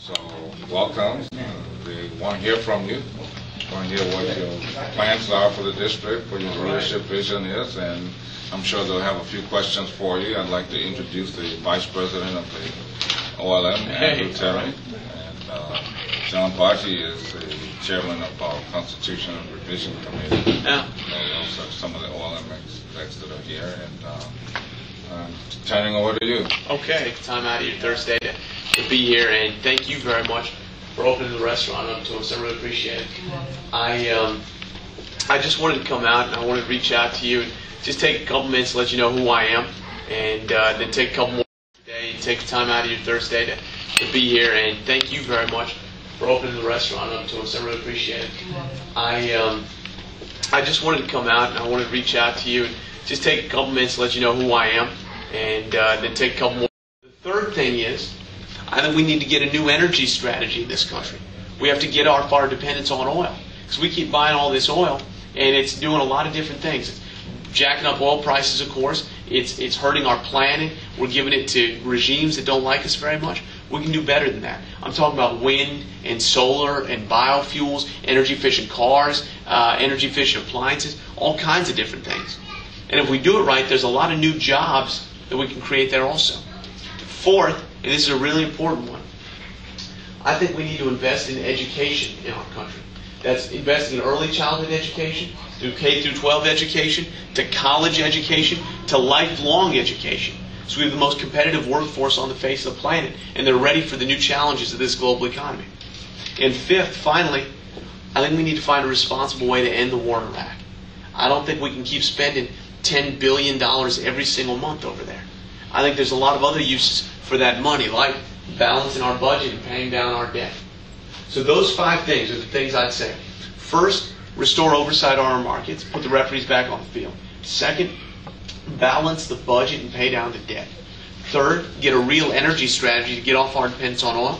So, welcome. We want to hear from you. We want to hear what your plans are for the district, what your leadership vision is, and I'm sure they'll have a few questions for you. I'd like to introduce the Vice President of the OLM, Andrew Terry, and John Baji is the Chairman of our Constitution and Revision Committee. Yeah. And also some of the OLM execs that are here, and I'm turning over to you. Okay, time out of your Thursday to be here, and thank you very much for opening the restaurant up to us. I really appreciate it. I just wanted to come out and I wanted to reach out to you and just take a couple minutes to let you know who I am, and then take a couple more today and take time out of your Thursday to be here, and thank you very much for opening the restaurant up to us. I really appreciate it. I just wanted to come out and I wanted to reach out to you and just take a couple minutes to let you know who I am, and then take a couple more. The third thing is, I think we need to get a new energy strategy in this country. We have to get off our dependence on oil, because we keep buying all this oil, and it's doing a lot of different things. It's jacking up oil prices, of course. It's hurting our planet. We're giving it to regimes that don't like us very much. We can do better than that. I'm talking about wind and solar and biofuels, energy-efficient cars, energy-efficient appliances, all kinds of different things. And if we do it right, there's a lot of new jobs that we can create there also. Fourth, and this is a really important one, I think we need to invest in education in our country. That's investing in early childhood education, through K through 12 education, to college education, to lifelong education. So we have the most competitive workforce on the face of the planet, and they're ready for the new challenges of this global economy. And fifth, finally, I think we need to find a responsible way to end the war in Iraq. I don't think we can keep spending $10 billion every single month over there. I think there's a lot of other uses for that money, like balancing our budget and paying down our debt. So those 5 things are the things I'd say. First, restore oversight on our markets, put the referees back on the field. Second, balance the budget and pay down the debt. Third, get a real energy strategy to get off our dependence on oil.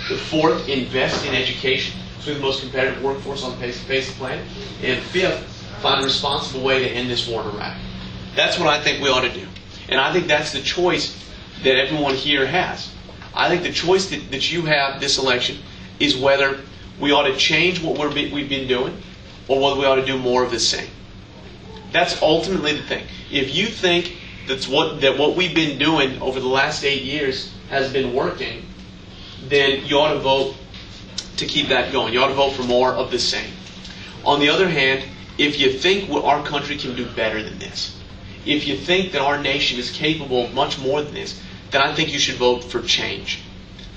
The fourth, invest in education, so we have the most competitive workforce on the face of the planet. And fifth, find a responsible way to end this war in Iraq. That's what I think we ought to do. And I think that's the choice that everyone here has. I think the choice that you have this election is whether we ought to change what we've been doing, or whether we ought to do more of the same. That's ultimately the thing. If you think that what we've been doing over the last 8 years has been working, then you ought to vote to keep that going. You ought to vote for more of the same. On the other hand, if you think our country can do better than this, if you think that our nation is capable of much more than this, then I think you should vote for change.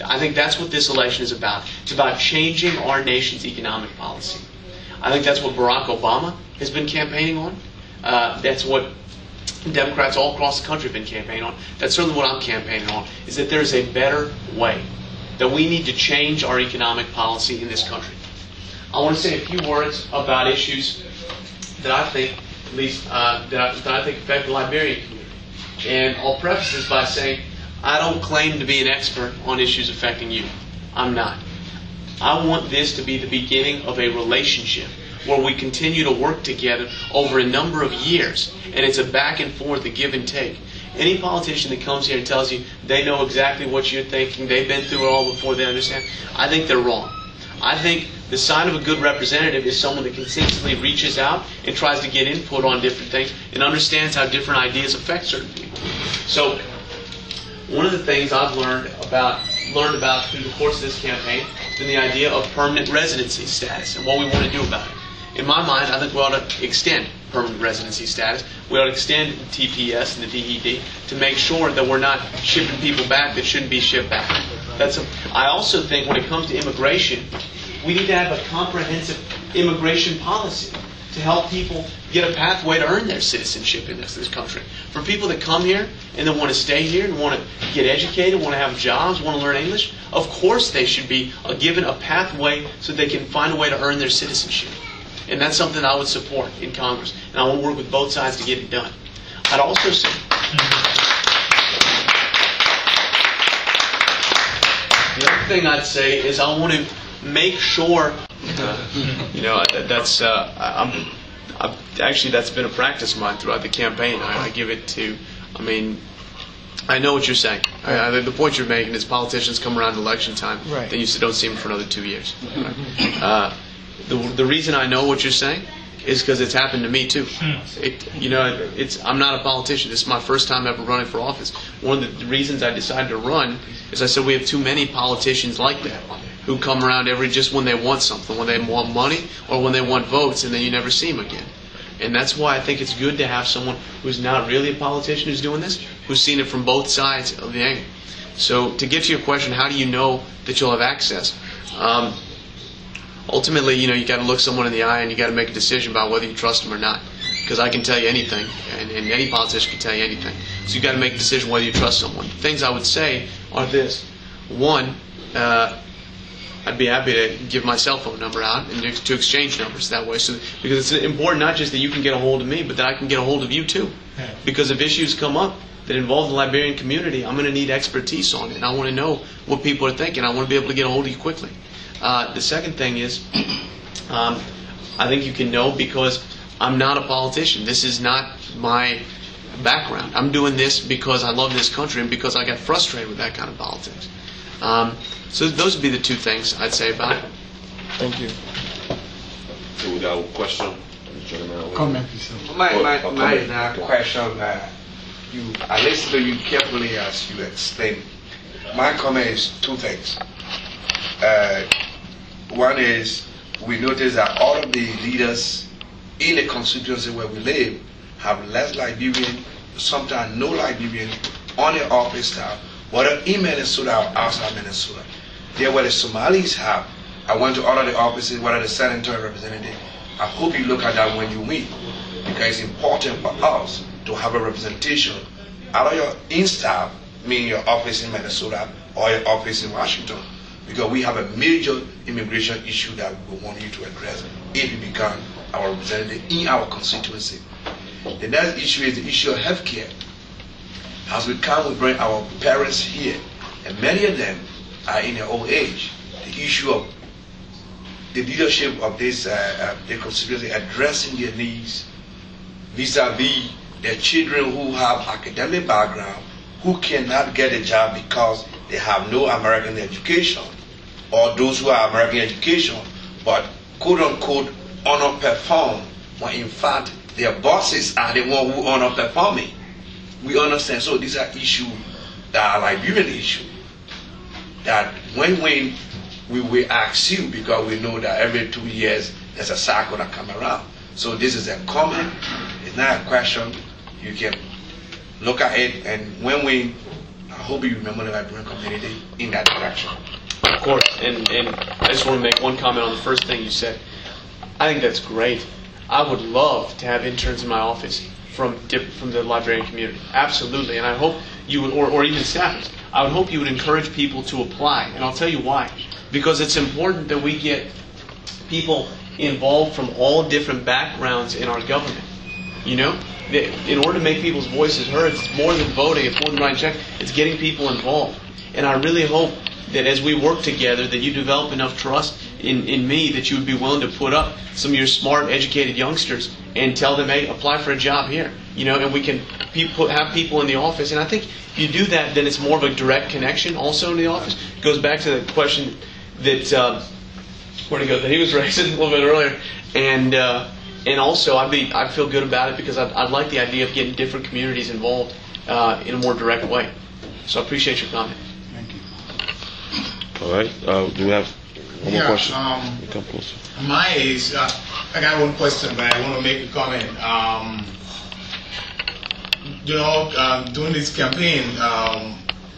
I think that's what this election is about. It's about changing our nation's economic policy. I think that's what Barack Obama has been campaigning on. That's what Democrats all across the country have been campaigning on. That's certainly what I'm campaigning on, is that there's a better way, that we need to change our economic policy in this country. I want to say a few words about issues that I think, at least, that I think affect the Liberian community. And I'll preface this by saying, I don't claim to be an expert on issues affecting you. I'm not. I want this to be the beginning of a relationship where we continue to work together over a number of years. And it's a back and forth, a give and take. Any politician that comes here and tells you they know exactly what you're thinking, they've been through it all before, they understand, I think they're wrong. I think the sign of a good representative is someone that consistently reaches out and tries to get input on different things and understands how different ideas affect certain people. So, one of the things I've learned about through the course of this campaign has been the idea of permanent residency status and what we want to do about it. In my mind, I think we ought to extend permanent residency status. We ought to extend the TPS and the DED to make sure that we're not shipping people back that shouldn't be shipped back. I also think when it comes to immigration, we need to have a comprehensive immigration policy to help people get a pathway to earn their citizenship in this country. For people that come here and that want to stay here and want to get educated, want to have jobs, want to learn English, of course they should be given a pathway so they can find a way to earn their citizenship. And that's something I would support in Congress. And I will work with both sides to get it done. I'd also say, the other thing I'd say is I want to make sure, actually that's been a practice of mine throughout the campaign. I give it to, I know what you're saying. The point you're making is politicians come around election time, Right. then you don't see them for another 2 years. The reason I know what you're saying is because it's happened to me too. I'm not a politician. This is my first time ever running for office. One of the reasons I decided to run is I said we have too many politicians like that who come around just when they want something, when they want money or when they want votes, and then you never see them again. And that's why I think it's good to have someone who's not really a politician who's doing this, who's seen it from both sides of the angle. So to get to your question, how do you know that you'll have access? Ultimately, you got to look someone in the eye and you got to make a decision about whether you trust them or not. Because I can tell you anything, and any politician can tell you anything. So you got to make a decision whether you trust someone. Things I would say are this: one, I'd be happy to give my cell phone number out and to exchange numbers that way. So because it's important not just that you can get a hold of me, but that I can get a hold of you too. Because if issues come up that involve the Liberian community, I'm going to need expertise on it, and I want to know what people are thinking. I want to be able to get a hold of you quickly. The second thing is, I think you can know because I'm not a politician. This is not my background. I'm doing this because I love this country and because I got frustrated with that kind of politics. So those would be the two things I'd say about it. Thank you. So we got a question. Comment, please. My question, I listened to you carefully as you explained. My comment is two things. One is, we notice that all of the leaders in the constituency where we live have less Liberian, sometimes no Liberian on the office staff, whether in Minnesota or outside Minnesota. There where the Somalis have, I went to all of the offices, whether the senator or representative. I hope you look at that when you meet, because it's important for us to have a representation out of your in-staff, meaning your office in Minnesota or your office in Washington, because we have a major immigration issue that we want you to address if you become our representative in our constituency. The next issue is the issue of healthcare. As we come, we bring our parents here, and many of them are in their old age. The issue of the leadership of this the constituency addressing their needs vis-a-vis their children who have academic background, who cannot get a job because they have no American education, or those who are American education but quote-unquote underperform, when in fact their bosses are the one who underperforming. We understand. So these are issues that are Liberian issues that when we will ask you, because we know that every 2 years there's a cycle that come around. So this is a comment, it's not a question. You can look at it, and I hope you remember the Liberian community in that direction. Of course, and I just want to make one comment on the first thing you said. I think that's great. I would love to have interns in my office from the Liberian community. Absolutely, and I hope you would, or even staffers. I would hope you would encourage people to apply, and I'll tell you why. Because it's important that we get people involved from all different backgrounds in our government. In order to make people's voices heard, it's more than voting, it's more than writing checks, it's getting people involved. And I really hope that as we work together, that you develop enough trust in me that you would be willing to put up some of your smart, educated youngsters and tell them, hey, apply for a job here. And we can have people in the office. And I think if you do that, then it's more of a direct connection also in the office. It goes back to the question that that he was raising a little bit earlier. And also, I'd feel good about it because I'd like the idea of getting different communities involved in a more direct way. So I appreciate your comment. Thank you. All right. Do we have one more question? Come closer. Mine is, I got one question, but I want to make a comment. During this campaign,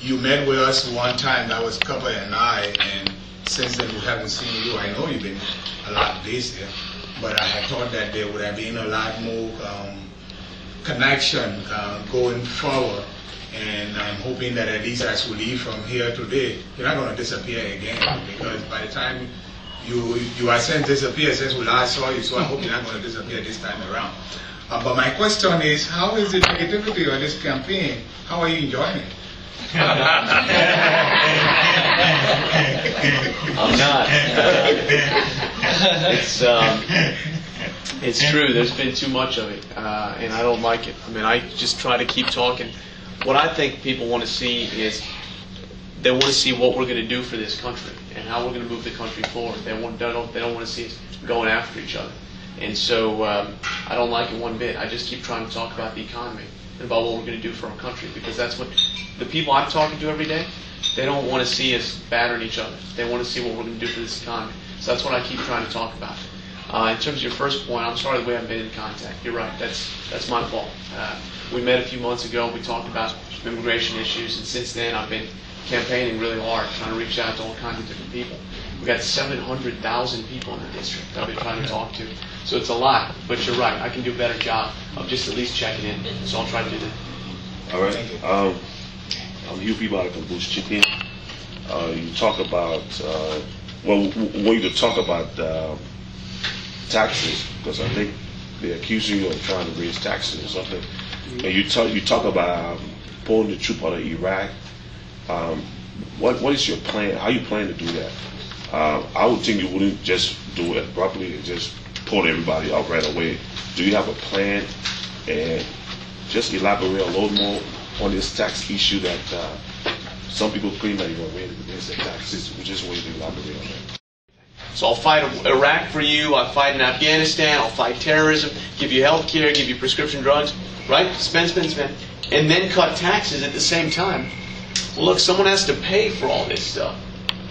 you met with us one time. That was Copper and I, and since then we haven't seen you. I know you've been a lot busy, but I had thought that there would have been a lot more connection going forward. And I'm hoping that at least as we leave from here today, you're not going to disappear again, because by the time you are saying disappear since we last saw you, so I hope you're not going to disappear this time around. But my question is, how is the negativity of this campaign? How are you enjoying it? I'm not. It's true. There's been too much of it, and I don't like it. I mean, I just try to keep talking what I think people want to see is they want to see what we're going to do for this country and how we're going to move the country forward. They don't want to see us going after each other. And so I don't like it one bit. I just keep trying to talk about the economy and about what we're going to do for our country, because that's what the people I'm talking to every day, they don't want to see us battering each other. They want to see what we're going to do for this economy. So that's what I keep trying to talk about. In terms of your first point, I'm sorry that we haven't been in contact. You're right. That's my fault. We met a few months ago. We talked about immigration issues, and since then I've been campaigning really hard, trying to reach out to all kinds of different people. We've got 700,000 people in the district that I've been trying to talk to. So it's a lot, but you're right. I can do a better job of just at least checking in. So I'll try to do that. All right. I'm Hugh Peabody from Boost Chicken. You talk about, when you talk about taxes, because I think they're accusing you of trying to raise taxes or something. And you talk about pulling the troop out of Iraq. What is your plan? How you plan to do that? I would think you wouldn't just do it abruptly and just pull everybody out right away. Do you have a plan? And just elaborate a little more on this tax issue that some people claim that you're going to raise the taxes. We just want you to elaborate on that. So I'll fight Iraq for you, I'll fight in Afghanistan, I'll fight terrorism, give you health care, give you prescription drugs, right? Spend, and then cut taxes at the same time. Well, look, someone has to pay for all this stuff.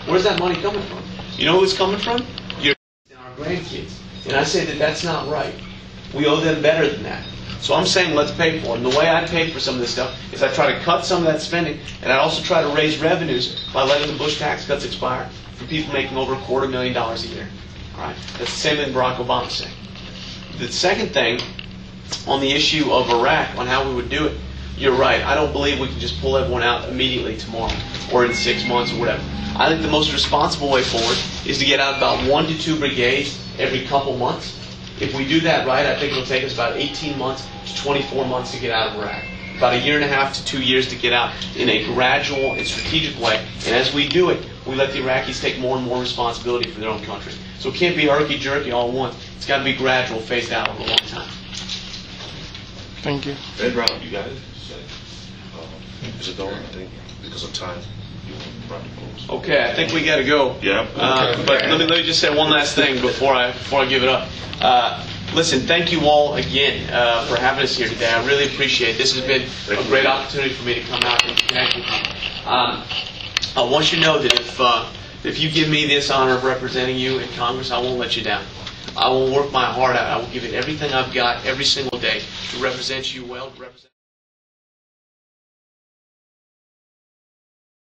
Where's that money coming from? You know who it's coming from? Your and our grandkids. And I say that that's not right. We owe them better than that. So I'm saying let's pay for it. And the way I pay for some of this stuff is I try to cut some of that spending, and I also try to raise revenues by letting the Bush tax cuts expire for people making over $250,000 a year. All right? That's the same thing Barack Obama said. The second thing, on the issue of Iraq, on how we would do it, you're right. I don't believe we can just pull everyone out immediately tomorrow or in 6 months or whatever. I think the most responsible way forward is to get out about 1 to 2 brigades every couple months. If we do that right, I think it'll take us about 18 months to 24 months to get out of Iraq. About 1.5 to 2 years to get out in a gradual and strategic way. And as we do it, we let the Iraqis take more and more responsibility for their own country. So it can't be herky-jerky all at once. It's got to be gradual, phased out over a long time. Thank you. Ed Brown, you got it? Is it done? I think because of time, you probably close. Okay, I think we got to go. Yeah. But let me just say one last thing before I give it up. Listen, thank you all again for having us here today. I really appreciate it. This has been a great opportunity for me to come out and connect with you. I want you to know that if you give me this honor of representing you in Congress, I won't let you down. I will work my heart out. I will give it everything I've got every single day to represent you well, to represent